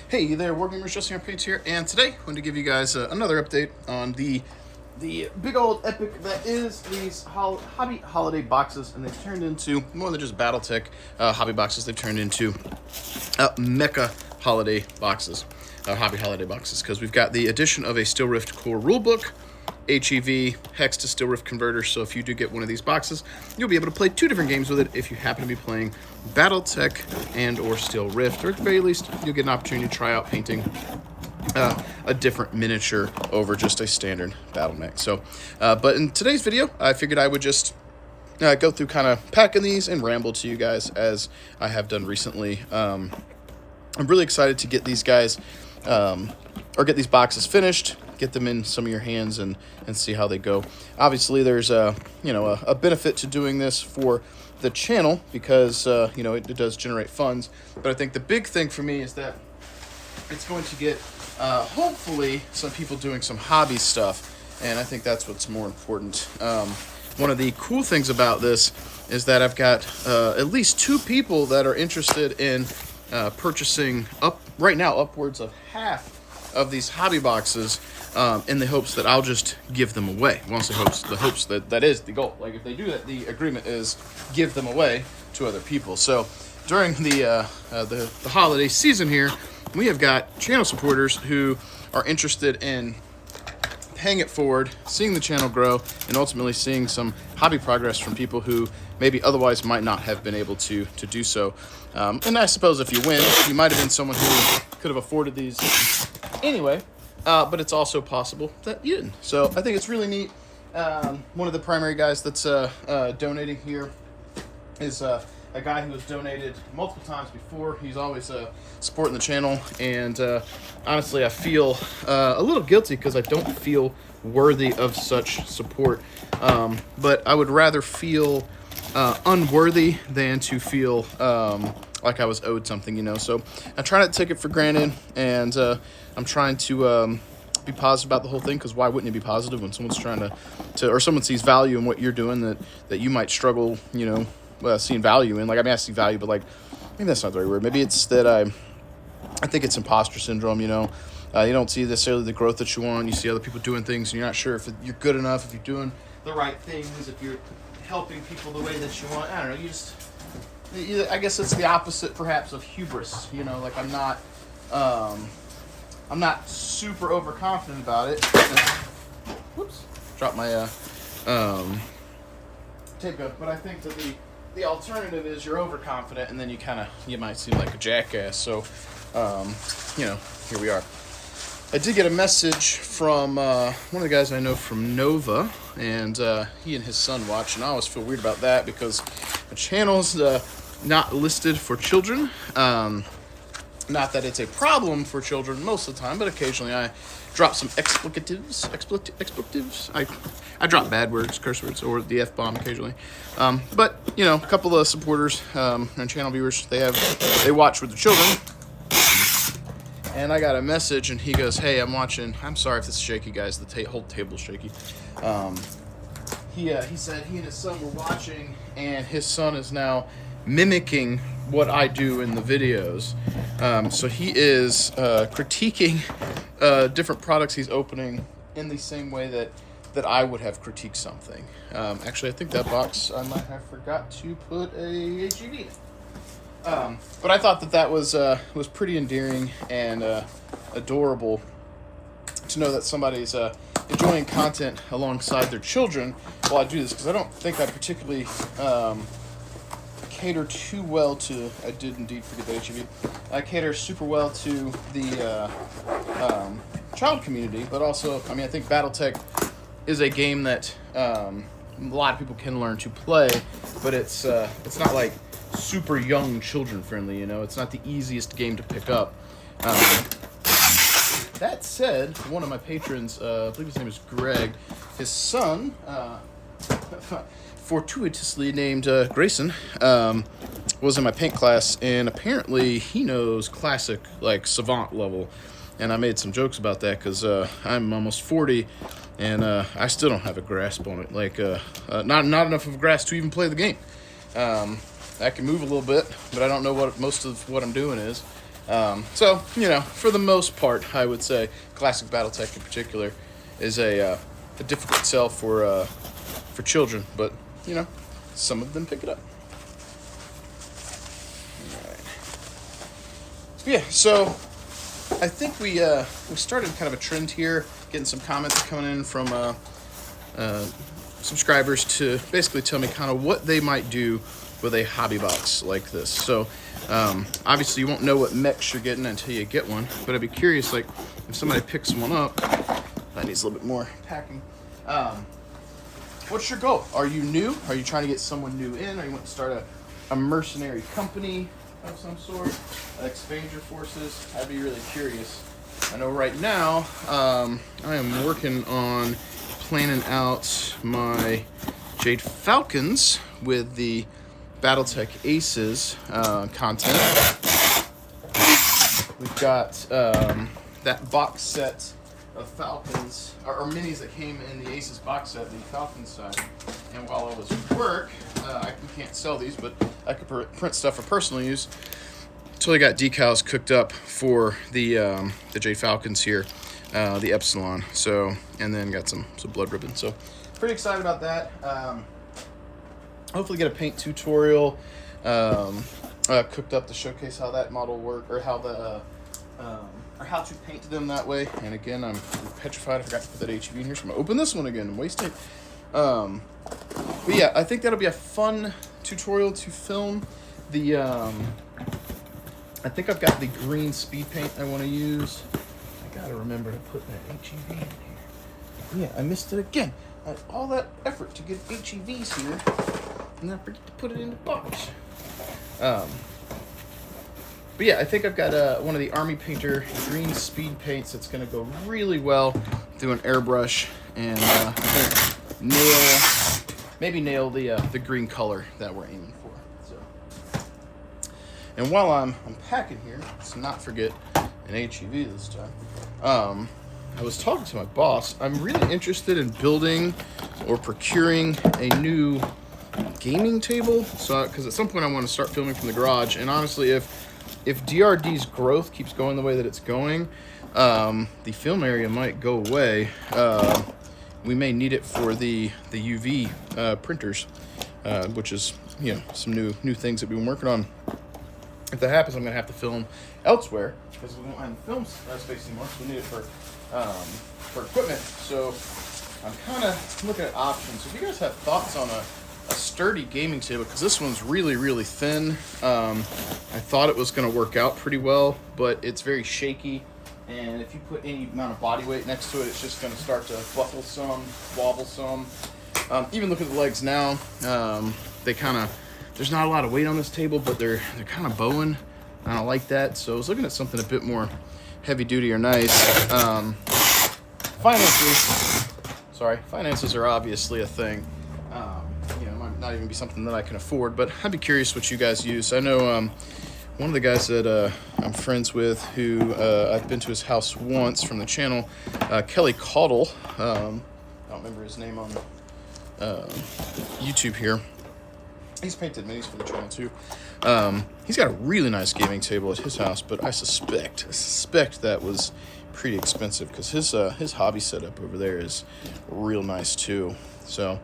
Hey there, Wargamers, Justin on Paints here, and today I'm going to give you guys another update on the big old epic that is these hobby holiday boxes, and they've turned into more than just Battletech hobby boxes. They've turned into mecha holiday boxes, hobby holiday boxes, because we've got the addition of a Steel Rift core rulebook, HEV, Hex to Steel Rift converter. So if you do get one of these boxes, you'll be able to play two different games with it if you happen to be playing Battletech and or Steel Rift, or at the very least, you'll get an opportunity to try out painting a different miniature over just a standard battle mech. So, but in today's video, I figured I would just go through kind of packing these and ramble to you guys as I have done recently. I'm really excited to get these guys, or get these boxes finished, get them in some of your hands and see how they go. Obviously, there's a benefit to doing this for the channel because it does generate funds. But I think the big thing for me is that it's going to get hopefully some people doing some hobby stuff, and I think that's what's more important. One of the cool things about this is that I've got at least two people that are interested in purchasing right now upwards of half of these hobby boxes, in the hopes that I'll just give them away. Once the hopes that is the goal. Like if they do that, the agreement is give them away to other people. So during the holiday season here, we have got channel supporters who are interested in paying it forward, seeing the channel grow, and ultimately seeing some hobby progress from people who maybe otherwise might not have been able to do so. And I suppose if you win, you might have been someone who could have afforded these anyway, but it's also possible that you didn't. So I think it's really neat. One of the primary guys that's donating here is a guy who has donated multiple times before. He's always supporting the channel, and honestly, I feel a little guilty because I don't feel worthy of such support. But I would rather feel unworthy than to feel like I was owed something, So I try not to take it for granted, and I'm trying to be positive about the whole thing, because why wouldn't you be positive when someone's trying to or someone sees value in what you're doing that you might struggle, seeing value in. Like, I mean, I see value, but maybe that's not the right word. Maybe it's that I think it's imposter syndrome, You don't see necessarily the growth that you want. You see other people doing things, and you're not sure if you're good enough, if you're doing the right things, if you're helping people the way that you want. I don't know. I guess it's the opposite, perhaps, of hubris. I'm not super overconfident about it. Whoops, dropped my tape up. But I think that the alternative is you're overconfident, and then you might seem like a jackass. So, here we are. I did get a message from one of the guys I know from Nova, and he and his son watch, and I always feel weird about that because the channel's not listed for children. Not that it's a problem for children most of the time, but occasionally I drop some expletives. I drop bad words, curse words, or the F-bomb occasionally. But, a couple of supporters and channel viewers, they watch with the children. And I got a message, and he goes, "Hey, I'm watching." I'm sorry if this is shaky, guys. The whole table's shaky. He said he and his son were watching, and his son is now mimicking what I do in the videos. So he is critiquing different products he's opening in the same way that I would have critiqued something. Actually, I think that box I might have forgot to put a HEV in. But I thought that was pretty endearing and adorable to know that somebody's enjoying content alongside their children while I do this, because I don't think I particularly cater too well to. I did indeed forget the HEV. I cater super well to the child community, but also, I think Battletech is a game that a lot of people can learn to play, but it's not like super young children friendly. It's not the easiest game to pick up. That said, one of my patrons, I believe his name is Greg, his son, fortuitously named Grayson, was in my paint class, and apparently he knows classic, savant level. And I made some jokes about that because I'm almost 40, and I still don't have a grasp on it. Not enough of a grasp to even play the game. I can move a little bit, but I don't know what most of what I'm doing is. So, you know, for the most part, I would say classic Battletech in particular is a difficult sell for children, but, you know, some of them pick it up. All right. Yeah, so I think we started kind of a trend here, getting some comments coming in from subscribers to basically tell me kind of what they might do with a hobby box like this. So obviously you won't know what mechs you're getting until you get one, but I'd be curious, like, if somebody picks one up, that needs a little bit more packing. What's your goal? Are you new? Are you trying to get someone new in? Or you want to start a mercenary company of some sort? Expand your forces? I'd be really curious. I know right now I am working on planning out my Jade Falcons with the Battletech Aces content. We've got that box set of Falcons, or minis that came in the Aces box set, the Falcon side. And while I was at work, we can't sell these, but I could print stuff for personal use. Totally got decals cooked up for the Jade Falcons here, the Epsilon. So, and then got some blood ribbon. So, pretty excited about that. Hopefully get a paint tutorial cooked up to showcase how that model works, or how the or how to paint them that way. And again, I'm petrified I forgot to put that HEV in here, so I'm gonna open this one again and waste it. But yeah, I think that'll be a fun tutorial to film. The I think I've got the green speed paint I want to use. I gotta remember to put that HEV in here. Yeah, I missed it again. All that effort to get HEVs here, and I forget to put it in the box. But yeah, I think I've got one of the Army Painter green speed paints that's going to go really well through an airbrush, and I think nail the green color that we're aiming for. So, and while I'm packing here, let's not forget an HEV this time. I was talking to my boss. I'm really interested in building or procuring a new gaming table. So, because at some point I want to start filming from the garage, and honestly, if DRD's growth keeps going the way that it's going, the film area might go away. We may need it for the UV printers, which is, you know, some new things that we've been working on. If that happens, I'm gonna have to film elsewhere because we won't have the film space anymore. So we need it for equipment. So I'm kind of looking at options. So if you guys have thoughts on a sturdy gaming table, because this one's really thin. I thought it was going to work out pretty well, but it's very shaky, and if you put any amount of body weight next to it, it's just going to start to buckle some, wobble some. Even look at the legs now. They kind of, there's not a lot of weight on this table, but they're kind of bowing. I don't like that, so I was looking at something a bit more heavy duty or nice. Finances are obviously a thing. You know, it might not even be something that I can afford, but I'd be curious what you guys use. I know one of the guys that I'm friends with, who I've been to his house once from the channel, Kelly Caudle. I don't remember his name on YouTube here. He's painted minis for the channel too. He's got a really nice gaming table at his house, but I suspect that was pretty expensive, because his hobby setup over there is real nice too. So,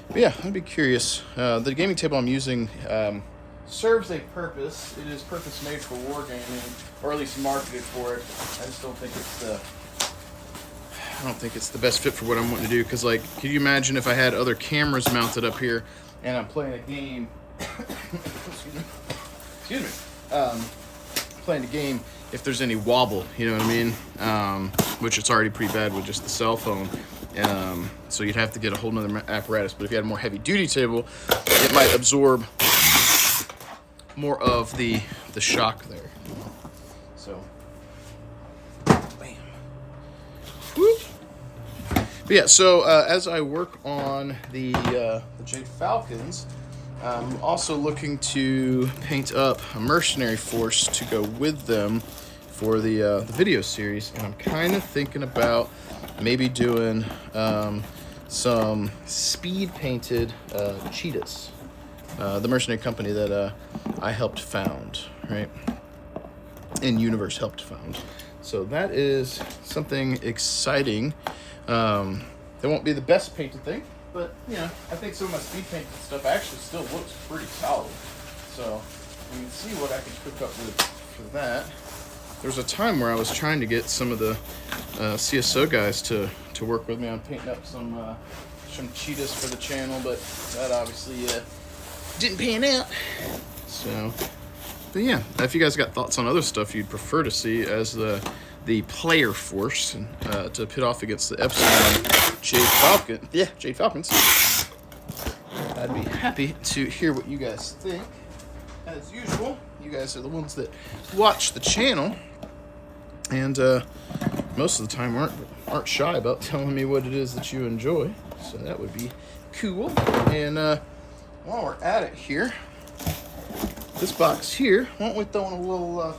but yeah, I'd be curious. The gaming table I'm using serves a purpose. It is purpose made for wargaming, or at least marketed for it. I just don't think it's the best fit for what I'm wanting to do. Because, like, can you imagine if I had other cameras mounted up here and I'm playing a game? excuse me. Playing a game, if there's any wobble, you know what I mean? Which it's already pretty bad with just the cell phone. So you'd have to get a whole nother apparatus. But if you had a more heavy duty table, it might absorb more of the shock there. So, bam. Whoop. But yeah, so as I work on the Jade Falcons, I'm also looking to paint up a mercenary force to go with them for the video series, and I'm kind of thinking about maybe doing some speed painted cheetahs, the mercenary company that I helped found, right? in-universe helped found. So that is something exciting. It won't be the best painted thing, but you know, I think some of my speed painted stuff actually still looks pretty solid. So you can see what I can cook up with for that. There's a time where I was trying to get some of the CSO guys to work with me on painting up some cheetahs for the channel, but that obviously didn't pan out. So, but yeah, if you guys got thoughts on other stuff you'd prefer to see as the player force to pit off against the Epsilon Jade Falcons, I'd be happy to hear what you guys think. As usual, you guys are the ones that watch the channel, and most of the time aren't shy about telling me what it is that you enjoy. So that would be cool. And while we're at it here, this box here, why don't we throw in a little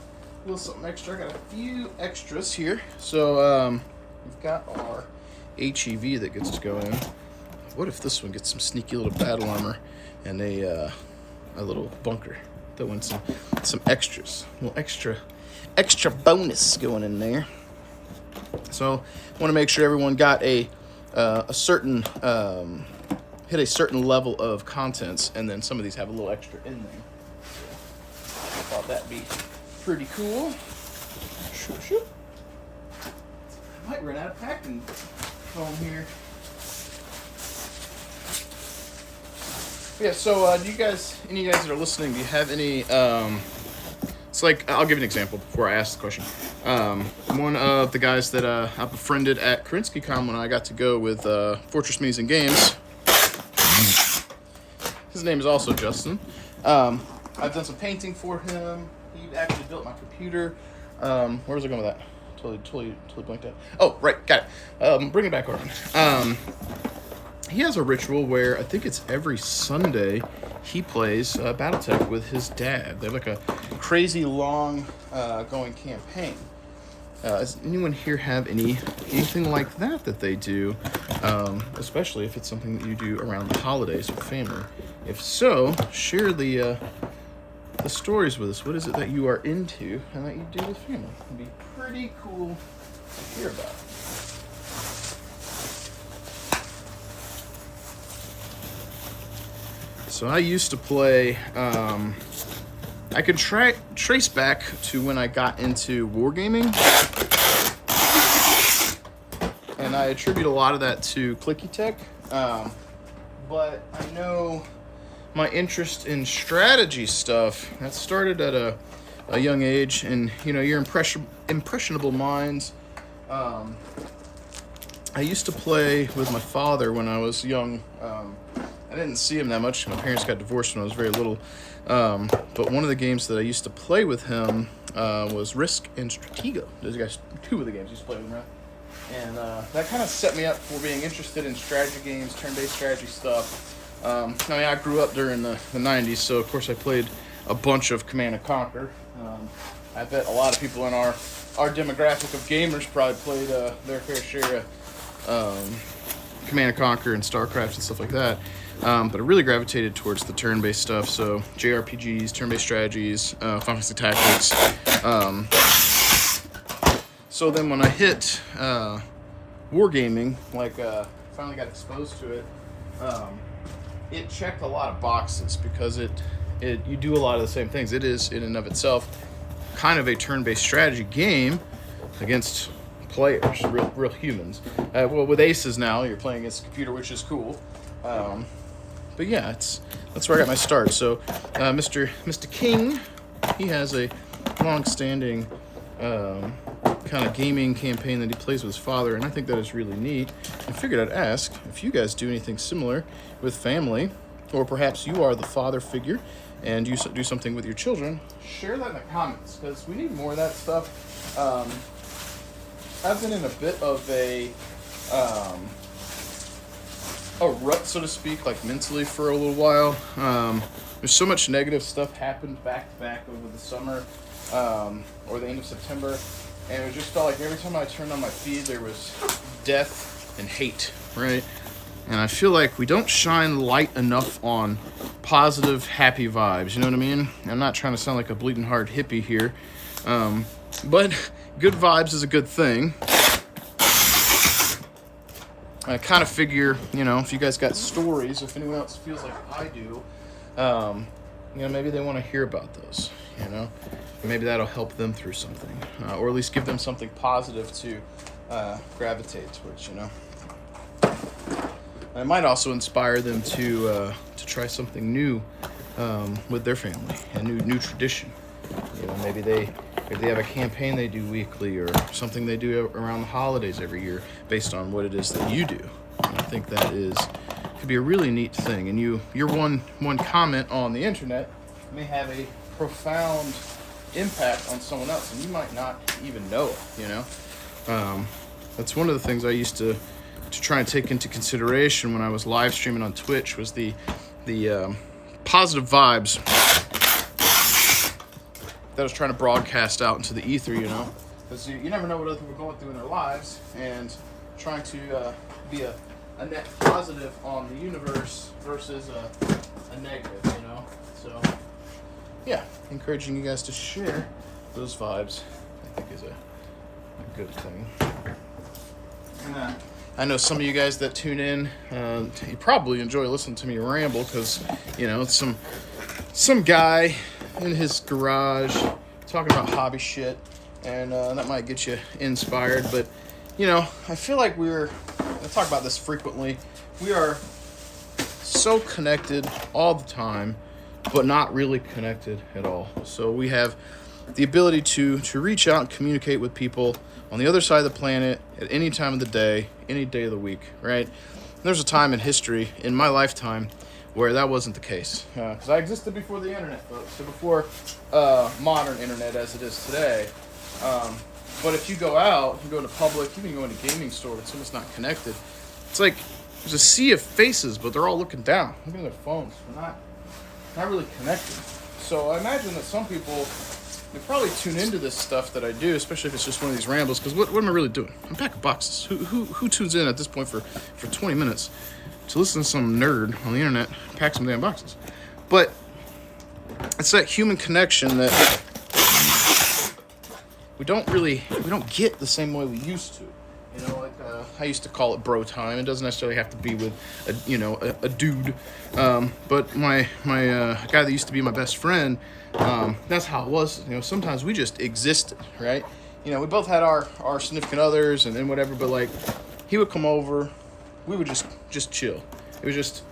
something extra? I got a few extras here. So we've got our HEV that gets to go in. What if this one gets some sneaky little battle armor and a little bunker? Throw in some extras, a little extra bonus going in there. So I want to make sure everyone got a certain hit a certain level of contents, and then some of these have a little extra in there. I thought that'd be pretty cool. Shoot. I might run out of packing foam here. Yeah, so do you guys, any of you guys that are listening, do you have any, it's like, I'll give you an example before I ask the question. One of the guys that I befriended at KarinskyCon when I got to go with Fortress Minis and Games, his name is also Justin. I've done some painting for him. He actually built my computer. Where was I going with that? Totally blanked out. Oh, right, got it. Bring it back around. He has a ritual where I think it's every Sunday he plays Battletech with his dad. They have like a crazy long going campaign. Does anyone here have anything like that they do? Especially if it's something that you do around the holidays with family. If so, share the stories with us. What is it that you are into and that you do with family? It'd be pretty cool to hear about. So I used to play, I could trace back to when I got into wargaming, and I attribute a lot of that to Clicky Tech, but I know my interest in strategy stuff, that started at a young age, and you know, your impressionable minds. I used to play with my father when I was young. I didn't see him that much. My parents got divorced when I was very little. But one of the games that I used to play with him was Risk and Stratego. Those guys, two of the games I used to play with him, right? And that kind of set me up for being interested in strategy games, turn-based strategy stuff. I mean, I grew up during the 90s, so of course I played a bunch of Command & Conquer. I bet a lot of people in our demographic of gamers probably played their fair share of Command & Conquer and StarCraft and stuff like that. But I really gravitated towards the turn-based stuff, so JRPGs, turn-based strategies, Final Fantasy Tactics. So then when I hit wargaming, finally got exposed to it, it checked a lot of boxes because you do a lot of the same things. It is, in and of itself, kind of a turn-based strategy game against players, real humans. Well, with aces now, you're playing against a computer, which is cool. But yeah, that's where I got my start. So, Mr. King, he has a long-standing kind of gaming campaign that he plays with his father, and I think that is really neat. I figured I'd ask if you guys do anything similar with family, or perhaps you are the father figure and you do something with your children. Share that in the comments, because we need more of that stuff. I've been in a bit of a rut, so to speak, like mentally for a little while. There's so much negative stuff happened back to back over the summer or the end of September, and it just felt like every time I turned on my feed there was death and hate, right? And I feel like we don't shine light enough on positive, happy vibes, you know what I mean? I'm not trying to sound like a bleeding heart hippie here, But good vibes is a good thing. I kind of figure, you know, if you guys got stories, if anyone else feels like I do, you know, maybe they want to hear about those, you know. Maybe that'll help them through something, or at least give them something positive to gravitate towards, you know. It might also inspire them to try something new with their family, a new tradition. You know, maybe they have a campaign they do weekly, or something they do around the holidays every year, based on what it is that you do. And I think that could be a really neat thing. And your one comment on the internet may have a profound impact on someone else, and you might not even know it. You know, that's one of the things I used to try and take into consideration when I was live streaming on Twitch, was the positive vibes that I was trying to broadcast out into the ether, you know, because you never know what other people are going through in their lives, and trying to be a net positive on the universe versus a negative, you know. So yeah, encouraging you guys to share those vibes, I think, is a good thing. And I know some of you guys that tune in, you probably enjoy listening to me ramble, because, you know, it's some guy in his garage talking about hobby shit, and that might get you inspired. But, you know, I feel like I talk about this frequently, we are so connected all the time, but not really connected at all. So we have the ability to reach out and communicate with people on the other side of the planet at any time of the day, any day of the week, right? There's a time in history, in my lifetime, where that wasn't the case. Because I existed before the internet, folks. So before modern internet as it is today. But if you go out, you go into public, you can go into a gaming store, it's almost not connected. It's like there's a sea of faces, but they're all looking down, looking at their phones. We're not really connected. So I imagine that some people, they probably tune into this stuff that I do, especially if it's just one of these rambles, because what am I really doing? I'm packing boxes. Who tunes in at this point for 20 minutes to listen to some nerd on the internet pack some damn boxes? But it's that human connection that we don't get the same way we used to. You know, like I used to call it bro time. It doesn't necessarily have to be with a dude. But my guy that used to be my best friend, that's how it was. You know, sometimes we just existed, right? You know, we both had our significant others and whatever, but like he would come over, we would just chill. It was just,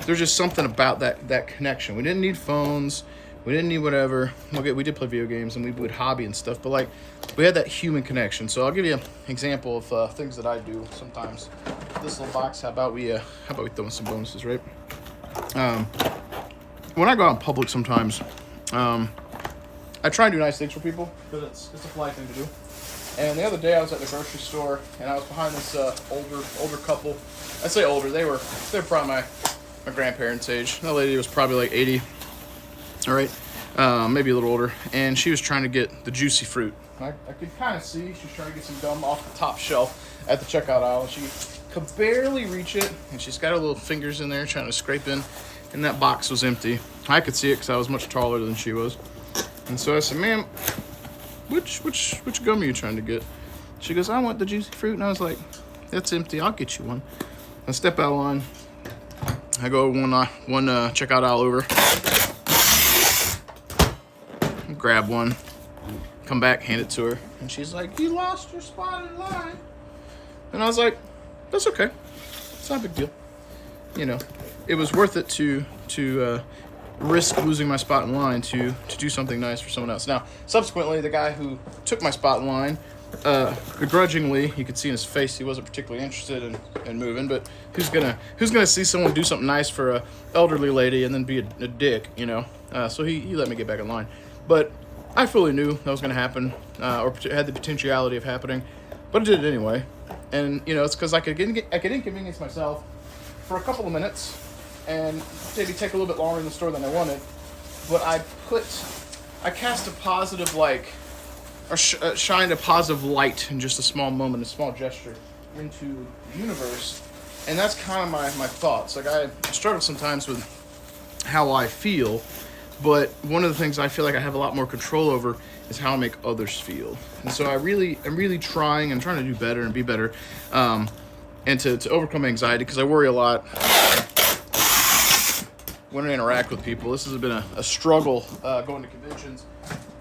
there's just something about that connection. We didn't need phones. We didn't need whatever. Okay, we did play video games and we would hobby and stuff, but like we had that human connection. So I'll give you an example of things that I do sometimes. This little box. How about we throw in some bonuses, right? When I go out in public, sometimes I try and do nice things for people, because it's a polite thing to do. And the other day I was at the grocery store and I was behind this older couple. I say older. They're probably my grandparents' age. That lady was probably like 80. All right, maybe a little older, and she was trying to get the juicy fruit. I could kind of see she was trying to get some gum off the top shelf at the checkout aisle. She could barely reach it, and she's got her little fingers in there trying to scrape in, and that box was empty. I could see it because I was much taller than she was. And so I said, "Ma'am, which gum are you trying to get?" She goes, "I want the juicy fruit." And I was like, "That's empty. I'll get you one." I step out of line. I go one checkout aisle over. Grab one, come back, hand it to her, and she's like, "You lost your spot in line." And I was like, "That's okay. It's not a big deal." You know, it was worth it to risk losing my spot in line to do something nice for someone else. Now, subsequently, the guy who took my spot in line, begrudgingly, you could see in his face he wasn't particularly interested in moving. But who's gonna see someone do something nice for a elderly lady and then be a dick, you know? So he let me get back in line. But I fully knew that was going to happen, or had the potentiality of happening, but I did it anyway. And, you know, it's because I could inconvenience myself for a couple of minutes and maybe take a little bit longer in the store than I wanted. But I cast a positive, shined a positive light in just a small moment, a small gesture into the universe. And that's kind of my thoughts. Like I struggle sometimes with how I feel. But one of the things I feel like I have a lot more control over is how I make others feel. And so I'm really trying to do better and be better, and to overcome anxiety, because I worry a lot when I interact with people. This has been a struggle, going to conventions,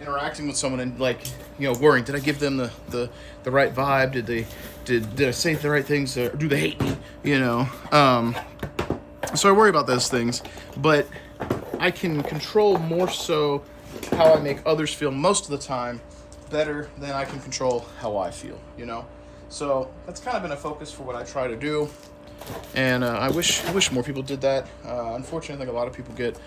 interacting with someone, and like, worrying, did I give them the right vibe? Did I say the right things, or do they hate me? So I worry about those things, but I can control more so how I make others feel most of the time better than I can control how I feel, So that's kind of been a focus for what I try to do. And I wish more people did that. Unfortunately, I think a lot of people get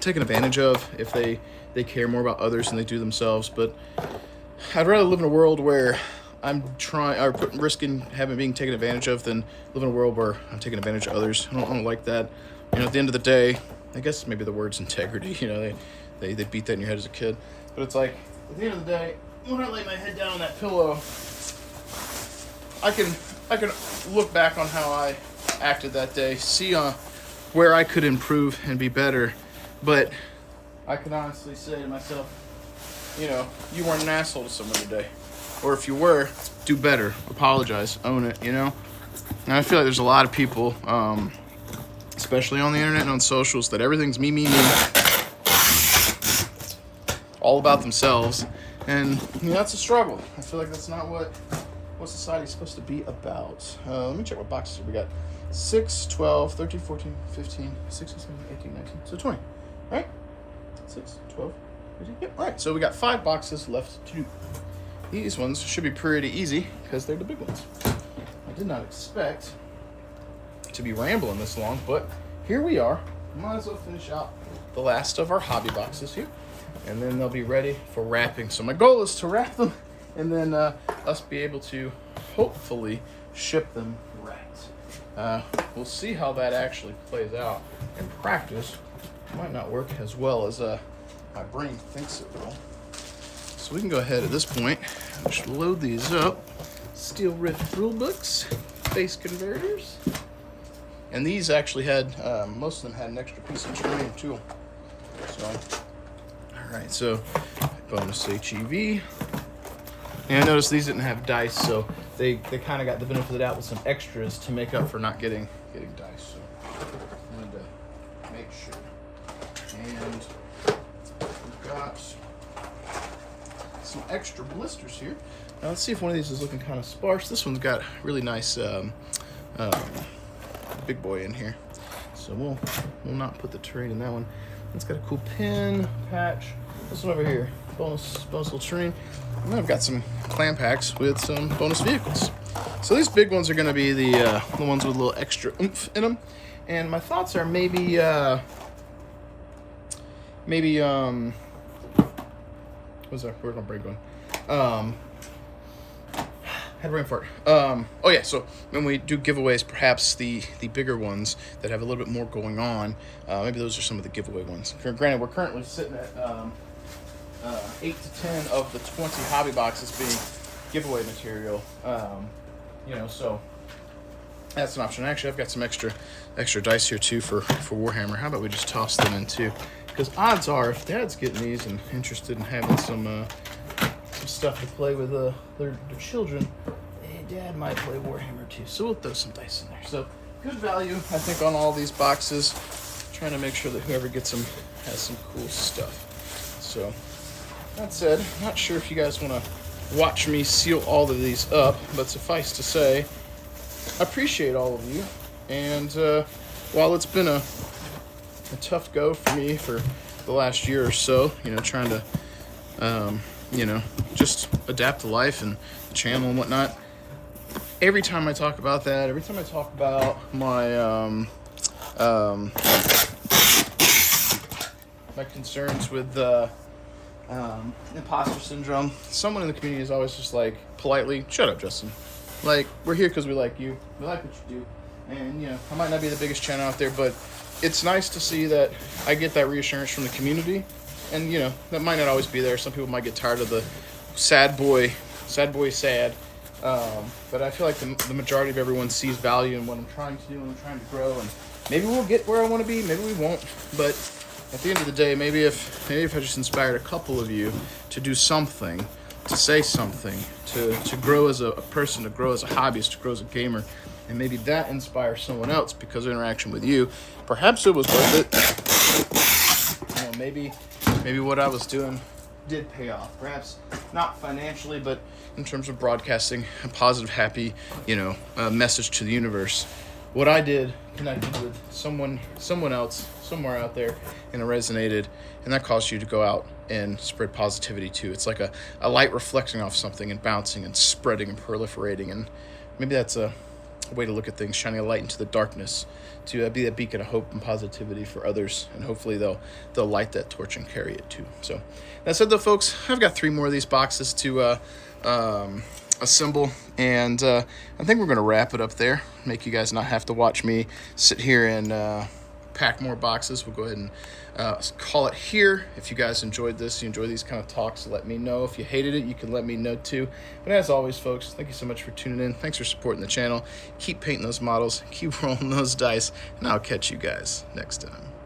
taken advantage of if they care more about others than they do themselves. But I'd rather live in a world where I'm risking being taken advantage of than live in a world where I'm taking advantage of others. I don't like that. At the end of the day, I guess maybe the word's integrity. They beat that in your head as a kid. But it's like, at the end of the day, when I lay my head down on that pillow, I can look back on how I acted that day, see where I could improve and be better. But I can honestly say to myself, you weren't an asshole to someone today. Or if you were, do better. Apologize. Own it, And I feel like there's a lot of people, especially on the internet and on socials, that everything's me. All about themselves. And, that's a struggle. I feel like that's not what society's supposed to be about. Let me check what boxes we got. 6, 12, 13, 14, 15, 16, 17, 18, 19. So 20, right? 6, 12, 15. Yep, all right. So we got 5 boxes left to do. These ones should be pretty easy because they're the big ones. I did not expect to be rambling this long, but here we are. Might as well finish out the last of our hobby boxes here, and then they'll be ready for wrapping. So my goal is to wrap them and then us be able to hopefully ship them right. We'll see how that actually plays out in practice. It might not work as well as my brain thinks it will. So we can go ahead at this point, just load these up. Steel Rift rule books, space converters. And these actually had, most of them had an extra piece of terrain too. So, all right, so bonus HEV. And I noticed these didn't have dice, so they kind of got the benefit of the doubt with some extras to make up for not getting dice. So I wanted to make sure. And we've got some extra blisters here. Now let's see if one of these is looking kind of sparse. This one's got really nice big boy in here. So we'll not put the terrain in that one. It's got a cool pin patch. This one over here, bonus little terrain. And then I've got some clan packs with some bonus vehicles. So these big ones are going to be the ones with a little extra oomph in them. And my thoughts are maybe what's that? Where's my brain going? Had a brain fart. Oh yeah, so when we do giveaways, perhaps the bigger ones that have a little bit more going on, maybe those are some of the giveaway ones. Granted, we're currently sitting at 8 to 10 of the 20 hobby boxes being giveaway material. So that's an option. Actually, I've got some extra dice here too for Warhammer. How about we just toss them in too? Because odds are, if Dad's getting these and interested in having some stuff to play with their children, Dad might play Warhammer too. So we'll throw some dice in there. So good value, I think, on all these boxes. Trying to make sure that whoever gets them has some cool stuff. So that said, not sure if you guys want to watch me seal all of these up, but suffice to say, I appreciate all of you. And while it's been a tough go for me for the last year or so, trying to just adapt to life and the channel and whatnot. Every time I talk about that, every time I talk about my my concerns with imposter syndrome, someone in the community is always just like, politely, shut up, Justin. Like, we're here because we like you. We like what you do. And, I might not be the biggest channel out there, but it's nice to see that I get that reassurance from the community. And, that might not always be there. Some people might get tired of the sad boy sad. But I feel like the majority of everyone sees value in what I'm trying to do and I'm trying to grow. And maybe we'll get where I want to be. Maybe we won't. But at the end of the day, maybe if I just inspired a couple of you to do something, to say something, to grow as a person, to grow as a hobbyist, to grow as a gamer, and maybe that inspires someone else because of interaction with you, perhaps it was worth it. You know, maybe what I was doing did pay off. Perhaps not financially, but in terms of broadcasting a positive, happy, message to the universe. What I did connected with someone else, somewhere out there, and it resonated, and that caused you to go out and spread positivity too. It's like a light reflecting off something and bouncing and spreading and proliferating, and maybe that's a way to look at things, shining a light into the darkness to be that beacon of hope and positivity for others, and hopefully they'll light that torch and carry it too. So that said, though, folks, I've got 3 more of these boxes to assemble, and I think we're going to wrap it up there, make you guys not have to watch me sit here and pack more boxes. We'll go ahead and call it here. If you guys enjoyed this, you enjoy these kind of talks, let me know. If you hated it, you can let me know too. But as always, folks, thank you so much for tuning in. Thanks for supporting the channel. Keep painting those models, keep rolling those dice, and I'll catch you guys next time.